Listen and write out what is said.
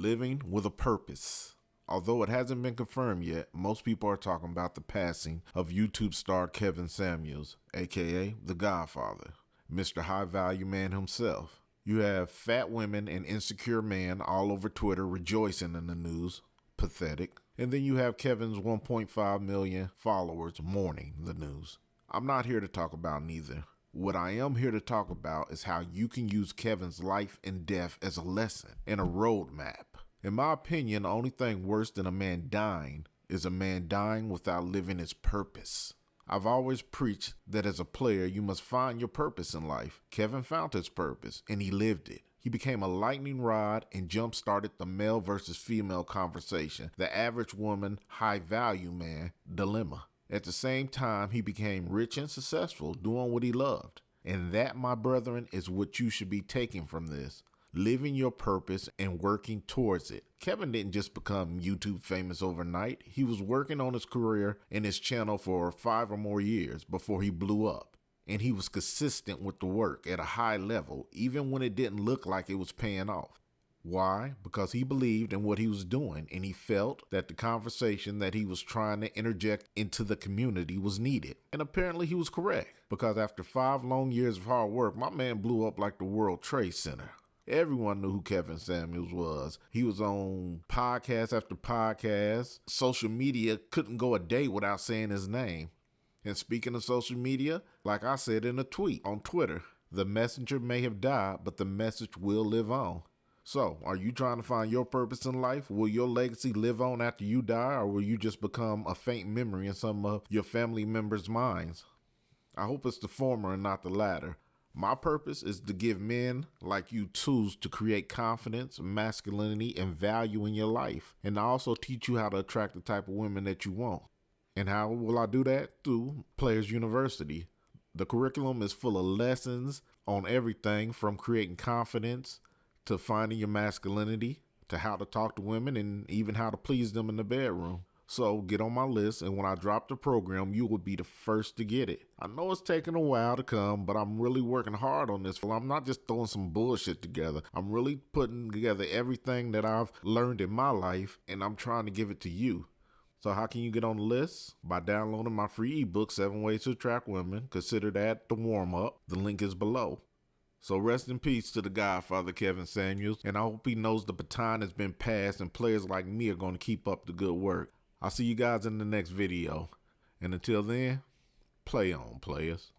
living with a purpose. Although it hasn't been confirmed yet, most people are talking about the passing of YouTube star Kevin Samuels, aka The Godfather, Mr. High Value Man himself. You have fat women and insecure men all over Twitter rejoicing in the news. Pathetic. And then you have Kevin's 1.5 million followers mourning the news. I'm not here to talk about neither. What I am here to talk about is how you can use Kevin's life and death as a lesson and a roadmap. In my opinion, the only thing worse than a man dying is a man dying without living his purpose. I've always preached that as a player, you must find your purpose in life. Kevin found his purpose, and he lived it. He became a lightning rod and jump-started the male versus female conversation, the average woman, high-value man dilemma. At the same time, he became rich and successful, doing what he loved. And that, my brethren, is what you should be taking from this. Living your purpose and working towards it. Kevin didn't just become YouTube famous overnight. He was working on his career and his channel for 5 or more years before he blew up. And he was consistent with the work at a high level, even when it didn't look like it was paying off. Why? Because he believed in what he was doing, and he felt that the conversation that he was trying to interject into the community was needed. And apparently he was correct, because after 5 long years of hard work, my man blew up like the World Trade Center. Everyone knew who Kevin Samuels was. He was on podcast after podcast. Social media couldn't go a day without saying his name. And speaking of social media, like I said in a tweet on Twitter, the messenger may have died, but the message will live on. So, are you trying to find your purpose in life? Will your legacy live on after you die, or will you just become a faint memory in some of your family members' minds? I hope it's the former and not the latter. My purpose is to give men like you tools to create confidence, masculinity, and value in your life, and to also teach you how to attract the type of women that you want. And how will I do that? Through Players University. The curriculum is full of lessons on everything from creating confidence to finding your masculinity, to how to talk to women, and even how to please them in the bedroom. So get on my list, and when I drop the program, you will be the first to get it. I know it's taking a while to come, but I'm really working hard on this. I'm not just throwing some bullshit together. I'm really putting together everything that I've learned in my life, and I'm trying to give it to you. So how can you get on the list? By downloading my free ebook, 7 Ways to Attract Women. Consider that the warm-up. The link is below. So rest in peace to the Godfather Kevin Samuels, and I hope he knows the baton has been passed and players like me are going to keep up the good work. I'll see you guys in the next video. And until then, play on, players.